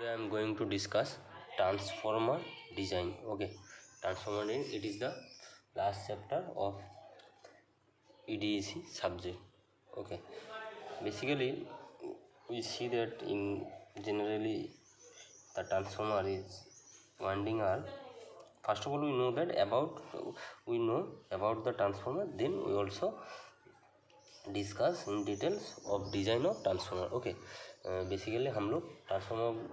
I am going to discuss transformer design. Okay, transformer design, it is the last chapter of EDEC subject. Okay, basically we see that in generally the transformer is winding are, first of all we know about the transformer, then we also discuss in details of design of transformer. Okay, basically हम लोग transformer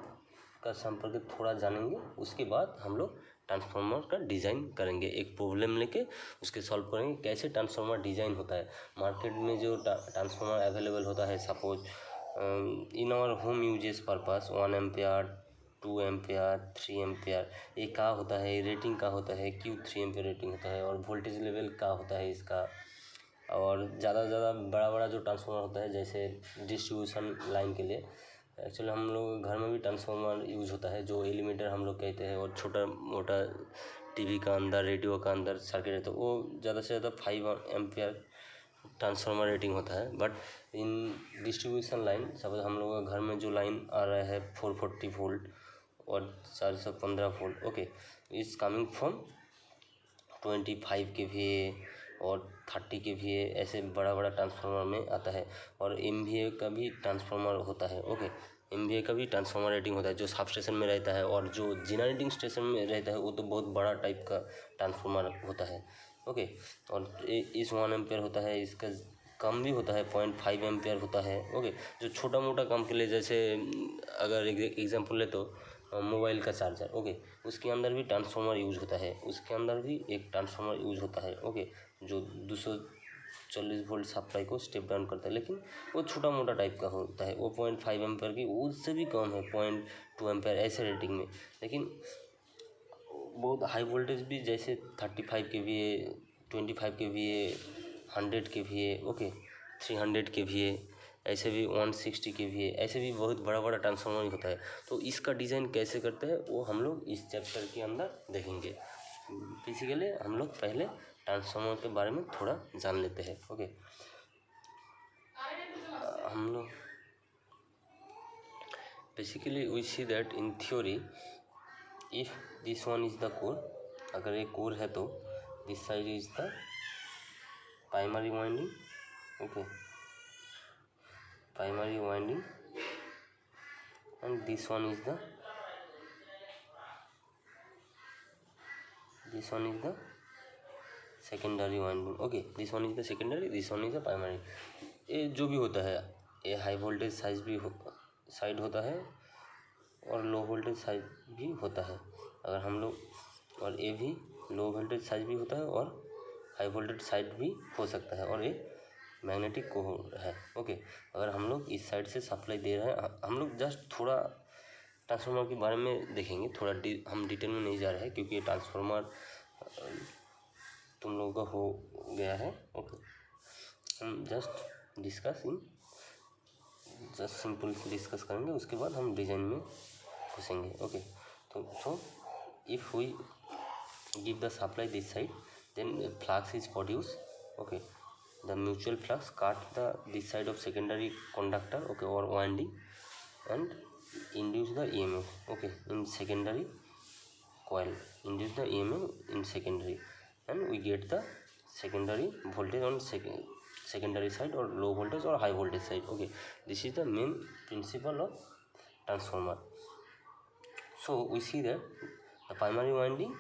का संपर्क थोड़ा जानेंगे, उसके बाद हम लोग ट्रांसफार्मर का डिज़ाइन करेंगे. एक प्रॉब्लम लेके उसके सॉल्व करेंगे कैसे ट्रांसफार्मर डिज़ाइन होता है. मार्केट में जो ट्रांसफार्मर अवेलेबल होता है, suppose in our home uses purpose 1 ampere 2 ampere 3 ampere, ये क्या होता है, रेटिंग का होता है, क्यों 3 एम्पियर रेटिंग होता है, और वोल्टेज लेवल क्या होता है इसका. और ज़्यादा से ज़्यादा बड़ा जो ट्रांसफार्मर होता है, जैसे डिस्ट्रीब्यूशन लाइन के लिए एक्चुअली हम लोग घर में भी ट्रांसफार्मर यूज़ होता है, जो एलिमेटर हम लोग कहते हैं, और छोटा मोटा टीवी का अंदर, रेडियो का अंदर सर्किट है, तो वो ज़्यादा से ज़्यादा 5 एम्पियर ट्रांसफार्मर रेटिंग होता है. But in distribution line, suppose हम लोग का घर में जो लाइन आ रहा है 440 वोल्ट और 415 volt, okay, is coming from 25 kVA और 30 kVA, ऐसे बड़ा ट्रांसफार्मर में आता है. और MVA का भी ट्रांसफार्मर होता है. ओके, MVA का भी ट्रांसफार्मर रेटिंग होता है जो सब स्टेशन में रहता है, और जो जनरेटिंग स्टेशन में रहता है वो तो बहुत बड़ा टाइप का ट्रांसफार्मर होता है. ओके, और इस 1 एम्पियर होता है, इसका कम भी होता है 0.5 एम्पियर होता है. ओके, जो छोटा मोटा काम के लिए, जैसे अगर एग्जाम्पल ले तो मोबाइल का चार्जर, ओके, उसके अंदर भी ट्रांसफार्मर यूज होता है, उसके अंदर भी एक ट्रांसफार्मर यूज होता है. ओके, जो 240 वोल्ट सप्लाई को स्टेप डाउन करता है, लेकिन वो छोटा मोटा टाइप का होता है, वो 0.5 एम्पियर की, उससे भी कम है 0.2 एम्पियर ऐसे रेटिंग में. लेकिन बहुत हाई वोल्टेज भी, जैसे 35 kVA 25 kVA 100 kVA, okay, 300 kVA, ऐसे भी 160 kVA, ऐसे भी बहुत बड़ा ट्रांसफार्मर होता है. तो इसका डिज़ाइन कैसे करते हैं वो हम लोग इस चैप्टर के अंदर देखेंगे. बेसिकली हम लोग पहले ट्रांसफार्मर के बारे में थोड़ा जान लेते हैं. ओके, हम लोग basically we see that in theory, if this one is the core, अगर ये कोर है तो this side is the primary winding. Okay, primary winding, and this one is the secondary winding. Okay, this one is the secondary, this one is the primary. ये जो भी होता है, ये हाई वोल्टेज साइड होता है और लो वोल्टेज साइड भी होता है. अगर हम लोग, और ये भी लो वोल्टेज साइड भी होता है और हाई वोल्टेज साइड भी हो सकता है, और ये मैग्नेटिक कोर है. ओके, अगर हम लोग इस साइड से सप्लाई दे रहे हैं, हम लोग जस्ट थोड़ा ट्रांसफार्मर के बारे में देखेंगे, थोड़ा हम डिटेल में नहीं जा रहे हैं, क्योंकि ये ट्रांसफार्मर तुम लोगों का हो गया है. ओके, हम जस्ट सिंपल डिस्कस करेंगे, उसके बाद हम डिज़ाइन में घुसेंगे. ओके, तो if we give the supply this side, then flux is produce. Okay, the mutual flux cut this side of secondary conductor, okay, or winding, and induce the EMF. Okay, in secondary coil, induce the EMF in secondary, and we get the secondary voltage on secondary side, or low voltage or high voltage side. Okay, this is the main principle of transformer. So we see that the primary winding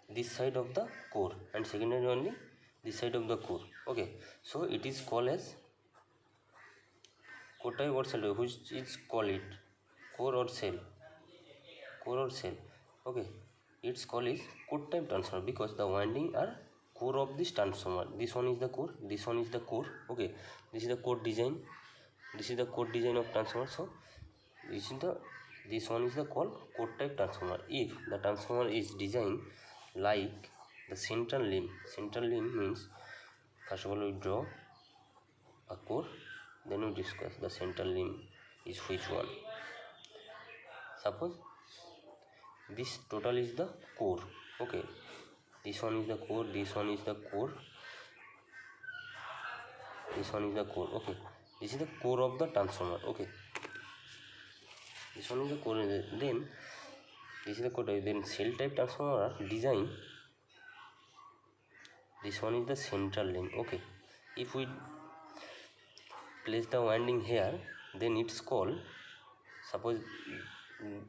this side of the core, and secondary winding this side of the core. Okay, so it is called as core type or cell type, which is call it core or cell. Okay, its call is core type transformer, because the winding are core of this transformer. This one is the core, this one is the core. Okay, this is the core design, this is the core design of transformer. So this one is the called core type transformer. If the transformer is designed like the central limb means, first of all we draw a core, then we discuss the central limb is which one. Suppose this total is the core. Okay, this one is the core, this one is the core, this one is the core. Okay, this is the core of the transformer. Okay, this one is the core. Then this is the core type. Then cell type transformer design, this one is the central link. Okay, if we place the winding here, then it's called, suppose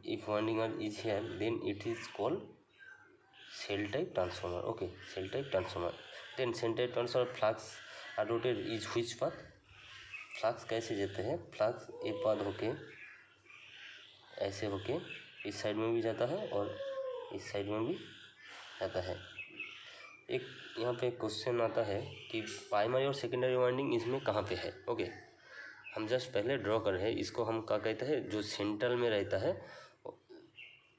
if winding is here, then it is called cell type transformer. Okay, cell type transformer. Then cell type transformer flux adopted is which path? Flux कैसे जाते हैं? Flux एक path होके ऐसे होके इस side में भी जाता है और इस साइड में भी जाता है। एक यहाँ पे क्वेश्चन आता है कि प्राइमरी और सेकेंडरी वाइंडिंग इसमें कहाँ पे है? ओके, हम जस्ट पहले ड्रॉ कर रहे हैं। इसको हम क्या कहते हैं? जो सेंट्रल में रहता है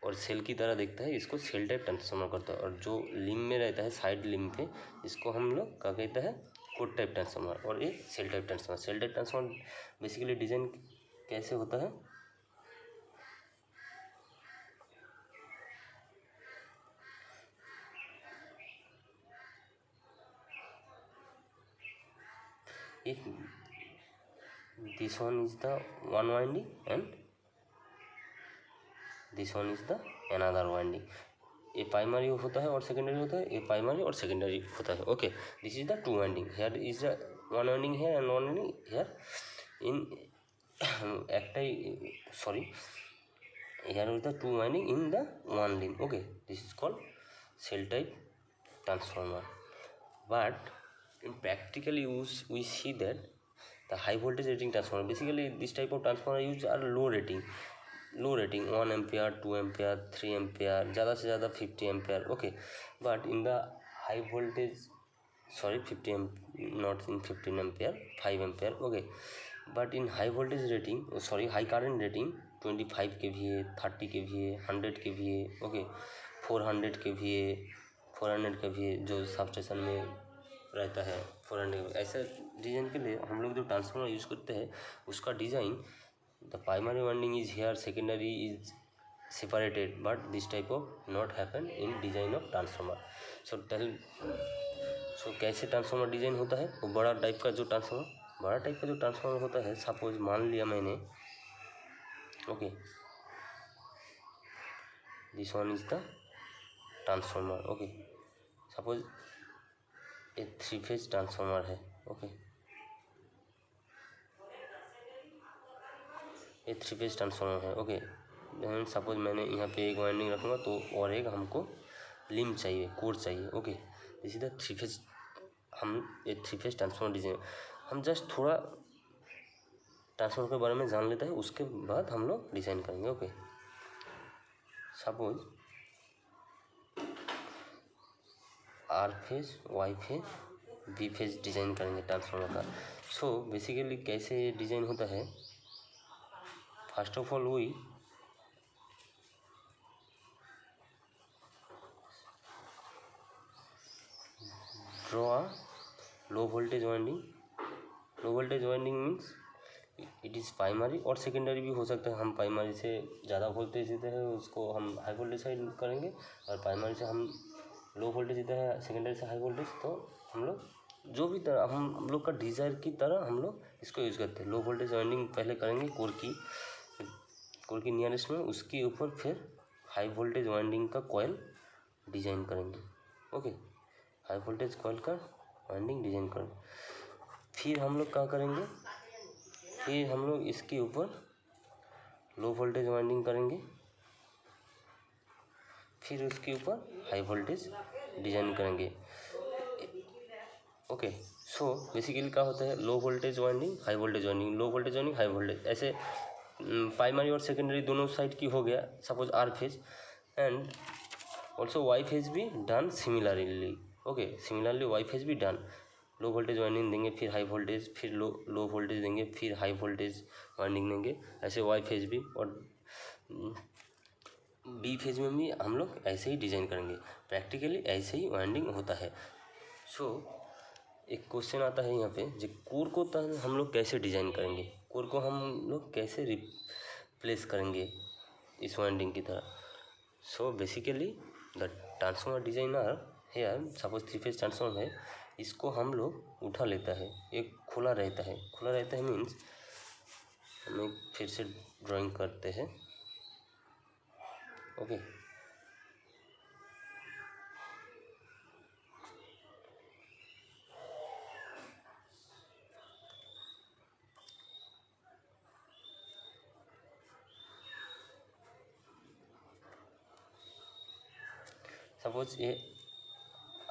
और सेल की तरह दिखता है, इसको सेल टाइप ट्रांसफॉर्मर करता है। और जो लिम्ब में रहता है, साइड लिम्ब पे, इसको हम लोग क्या कहते हैं? Core type transformer. और एक shell type transformer. Shell type transformer basically design कैसे होता है? if this one is the one winding and this one is the another winding, ये प्राइमरी होता है और सेकेंडरी होता है, ये प्राइमरी और सेकेंडरी होता है। Okay, this is the two winding, here is the one winding here and one winding here in একটাই sorry here is the two winding in the one limb. Okay, this is called cell type transformer. But in practical use we see that the high voltage rating transformer, basically this type of transformer use are low rating 1 ampere 2 ampere 3 ampere, ज़्यादा से ज़्यादा 50 ampere. Okay, but in the high voltage, sorry 50 not in 15 ampere, 5 ampere. Okay, but in high voltage rating, sorry high current rating 25 kVA, 30 kVA, 100 kVA. Okay, 400 kVA, 400 kVA जो sub station में रहता है 400 ऐसे design के लिए हम लोग जो ट्रांसफार्मर यूज़ करते हैं उसका design, the primary winding is here, secondary is separated, but this type of not happen in design of transformer. So कैसे ट्रांसफार्मर डिज़ाइन होता है? वो बड़ा टाइप का जो ट्रांसफार्मर होता है, सपोज मान लिया मैंने, okay, this one is the transformer. Okay, suppose ये 3 फेज ट्रांसफार्मर है. ओके, ये 3 फेज ट्रांसफार्मर है. ओके, सपोज मैंने यहाँ पे एक वाइंडिंग रखूँगा तो और एक हमको लिम्ब चाहिए, कोर चाहिए. Okay, this is the 3 phase. हम ये 3 फेज ट्रांसफार्मर डिजाइन, हम जस्ट थोड़ा ट्रांसफार्मर के बारे में जान लेते हैं, उसके बाद हम लोग डिज़ाइन करेंगे. Okay, suppose R phase, Y phase, B phase design करेंगे ट्रांसफार्मर का. सो बेसिकली कैसे डिज़ाइन होता है? First of all we draw a low voltage winding. Low voltage winding means it is primary और सेकेंडरी भी हो सकता है. हम प्राइमरी से ज़्यादा वोल्टेज देते हैं उसको हम हाई वोल्टेज साइड करेंगे, और प्राइमरी से हम लो वोल्टेज देते हैं सेकेंडरी से हाई वोल्टेज. तो हम लोग जो भी तरह हम लोग का डिज़ायर की तरह हम लोग इसको यूज़ करते हैं. लो वोल्टेज वाइंडिंग पहले करेंगे कोर की नियरेस्ट में, उसके ऊपर फिर हाई वोल्टेज वाइंडिंग का कॉइल डिज़ाइन करेंगे. ओके, हाई वोल्टेज कॉइल का वाइंडिंग डिज़ाइन करेंगे. फिर हम लोग क्या करेंगे? फिर हम लोग इसके ऊपर लो वोल्टेज वाइंडिंग करेंगे, फिर उसके ऊपर हाई वोल्टेज डिज़ाइन करेंगे. ओके, सो बेसिकली क्या होता है? Low voltage winding, high voltage winding, low voltage winding, high voltage, ऐसे प्राइमरी और सेकेंडरी दोनों साइड की हो गया. Suppose R phase and also Y phase भी done similarly. Okay, similarly Y phase भी डन. लो वोल्टेज वाइंडिंग देंगे, फिर हाई वोल्टेज, फिर लो वोल्टेज देंगे, फिर हाई वोल्टेज वाइंडिंग देंगे. ऐसे वाई फेज भी और बी फेज में भी हम लोग ऐसे ही डिज़ाइन करेंगे. प्रैक्टिकली ऐसे ही वाइंडिंग होता है. सो एक क्वेश्चन आता है यहाँ पे, जो कोर को हम लोग कैसे डिज़ाइन करेंगे, कोर को हम लोग कैसे रिप्लेस करेंगे इस वाइंडिंग की तरह. So basically the transformer designer here, suppose 3 phase transformer है, इसको हम लोग उठा लेता है. एक खुला रहता है मीन्स, हमें फिर से ड्राइंग करते हैं. ओके। सपोज ये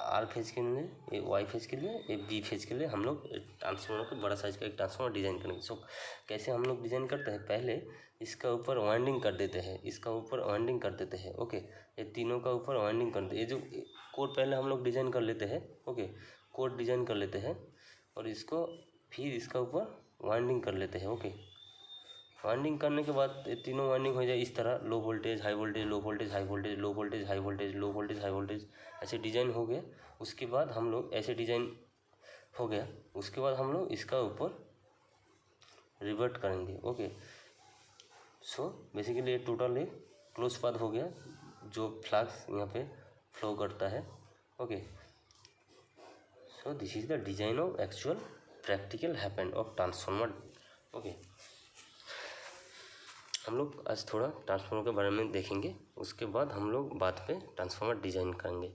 आर फेज के लिए, ये वाई फेज के लिए, ये बी फेज के लिए हम लोग ट्रांसफार्मर को बड़ा साइज का एक ट्रांसफार्मर डिज़ाइन करेंगे। सो कैसे हम लोग डिज़ाइन करते हैं, पहले इसका ऊपर वाइंडिंग कर देते हैं, इसका ऊपर वाइंडिंग कर देते हैं। ओके, ये तीनों का ऊपर वाइंडिंग कर देते, ये जो कोड पहले हम लोग डिज़ाइन कर लेते हैं। ओके, कोड डिज़ाइन कर लेते हैं और इसको फिर इसका ऊपर वाइंडिंग कर लेते हैं। ओके, वाइंडिंग करने के बाद ये तीनों वाइंडिंग हो जाए इस तरह, low voltage high voltage, low voltage high voltage, low voltage high voltage, low voltage high voltage, ऐसे डिज़ाइन हो गए। उसके बाद हम लोग ऐसे डिज़ाइन हो गया, उसके बाद हम लोग इसका ऊपर रिवर्ट करेंगे। ओके, सो बेसिकली ये टोटल एक क्लोज पाथ हो गया जो फ्लक्स यहाँ पे फ्लो करता है। Okay, so this is the design of actual practical happen of transformer. Okay, हम लोग आज थोड़ा ट्रांसफार्मर के बारे में देखेंगे, उसके बाद हम लोग बात पे ट्रांसफार्मर डिज़ाइन करेंगे।